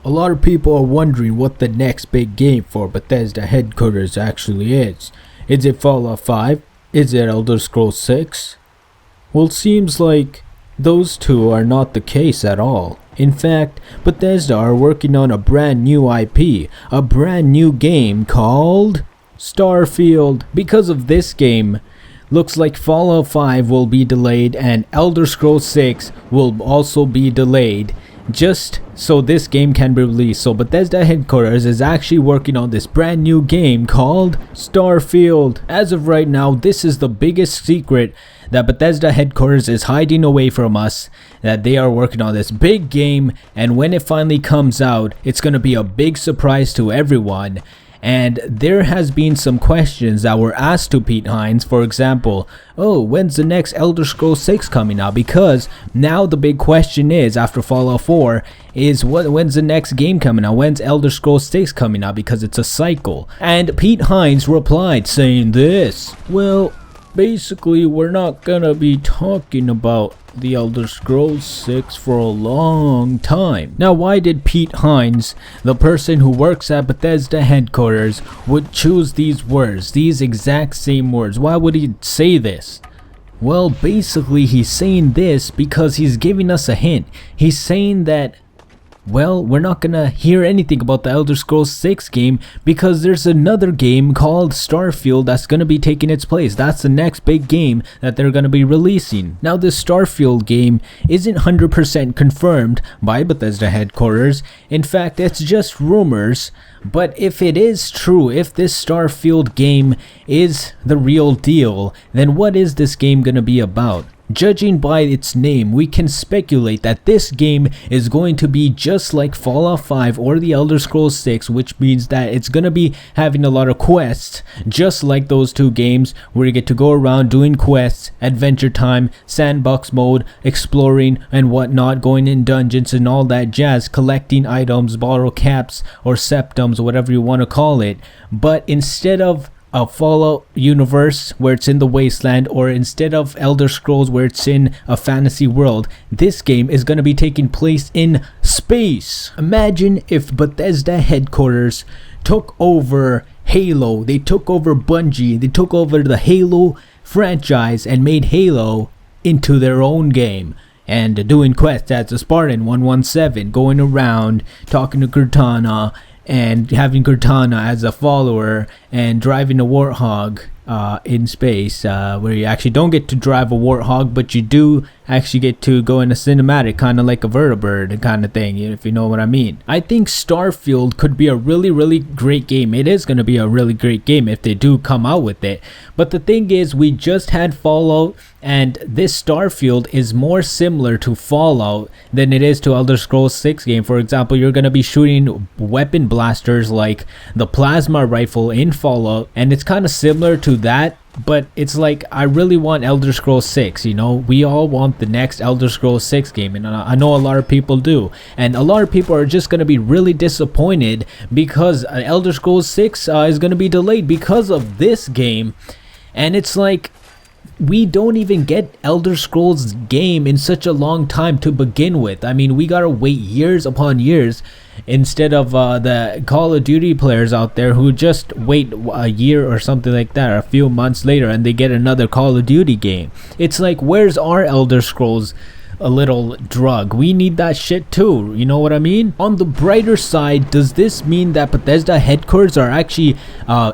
A lot of people are wondering what the next big game for Bethesda headquarters actually is. Is it Fallout 5? Is it Elder Scrolls 6? Well, it seems like those two are not the case at all. In fact, Bethesda are working on a brand new IP, a brand new game called Starfield. Because of this game, looks like Fallout 5 will be delayed and Elder Scrolls 6 will also be delayed, just so this game can be released. So Bethesda headquarters is actually working on this brand new game called Starfield. As of right now, this is the biggest secret that Bethesda headquarters is hiding away from us, that they are working on this big game, and when it finally comes out, it's going to be a big surprise to everyone. And there has been some questions that were asked to Pete Hines. For example, when's the next Elder Scrolls 6 coming out? Because now the big question is, after Fallout 4, is when's the next game coming out? When's Elder Scrolls 6 coming out? Because it's a cycle. And Pete Hines replied saying this: well, basically, we're not gonna be talking about the Elder Scrolls 6 for a long time. Now, why did Pete Hines, the person who works at Bethesda headquarters, would choose these words, these exact same words? Why would he say this? Well, basically, he's saying this because he's giving us a hint. He's saying that, well, we're not gonna hear anything about the Elder Scrolls 6 game because there's another game called Starfield that's gonna be taking its place. That's the next big game that they're gonna be releasing. Now, this Starfield game isn't 100% confirmed by Bethesda headquarters. In fact, it's just rumors. But if it is true, if this Starfield game is the real deal, then what is this game gonna be about? Judging by its name, we can speculate that this game is going to be just like Fallout 5 or the Elder Scrolls 6, which means that it's going to be having a lot of quests, just like those two games, where you get to go around doing quests, adventure time, sandbox mode, exploring and whatnot, going in dungeons and all that jazz, collecting items, bottle caps or septums, whatever you want to call it. But instead of a Fallout universe where it's in the wasteland, or instead of Elder Scrolls where it's in a fantasy world, this game is going to be taking place in space. Imagine if Bethesda headquarters took over Halo, they took over Bungie, they took over the Halo franchise and made Halo into their own game. And doing quests as a Spartan 117, going around talking to Cortana and having Cortana as a follower and driving a warthog in space, where you actually don't get to drive a warthog, but you do actually get to go in a cinematic, kind of like a vertibird kind of thing, if you know what I mean. I think Starfield could be a really great game. It is going to be a really great game if they do come out with it. But the thing is, we just had Fallout, and this Starfield is more similar to Fallout than it is to Elder Scrolls 6 game. For example, you're going to be shooting weapon blasters like the plasma rifle in Fallout, and it's kind of similar to that. But it's like, I really want Elder Scrolls 6, you know? We all want the next Elder Scrolls 6 game, and I know a lot of people do. And a lot of people are just going to be really disappointed because Elder Scrolls 6 is going to be delayed because of this game. And it's like, we don't even get Elder Scrolls game in such a long time to begin with. I mean, we gotta wait years upon years instead of the Call of Duty players out there who just wait a year or something like that, or a few months later, and they get another Call of Duty game. It's like, where's our Elder Scrolls a little drug? We need that shit too, you know what I mean? On the brighter side, does this mean that Bethesda headquarters are actually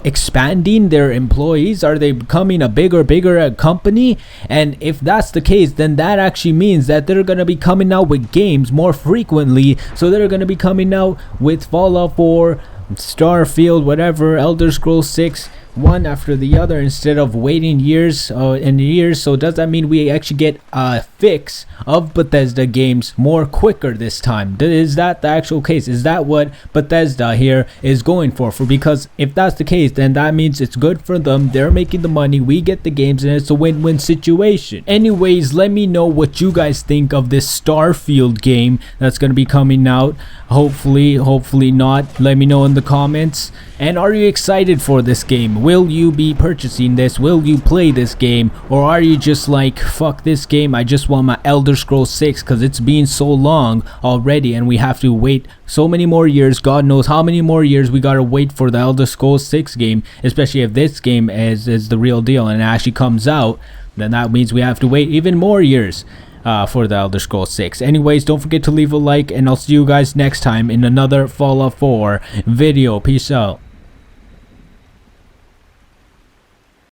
expanding their employees? Are they becoming a bigger company? And if that's the case, then that actually means that they're gonna be coming out with games more frequently. So they're gonna be coming out with Fallout 4, Starfield, whatever, Elder Scrolls 6, one after the other, instead of waiting years and years. So does that mean we actually get a fix of Bethesda games more quicker this time? Is that the actual case? Is that what Bethesda here is going for? Because if that's the case, then that means it's good for them. They're making the money, we get the games, and it's a win-win situation. Anyways, let me know what you guys think of this Starfield game that's going to be coming out. Hopefully not. Let me know in the comments. And are you excited for this game? Will you be purchasing this? Will you play this game? Or are you just like, fuck this game, I just want my Elder Scrolls 6 because it's been so long already and we have to wait so many more years. God knows how many more years we gotta wait for the Elder Scrolls 6 game, especially if this game is the real deal and it actually comes out. Then that means we have to wait even more years for the Elder Scrolls 6. Anyways, don't forget to leave a like, and I'll see you guys next time in another Fallout 4 video. Peace out.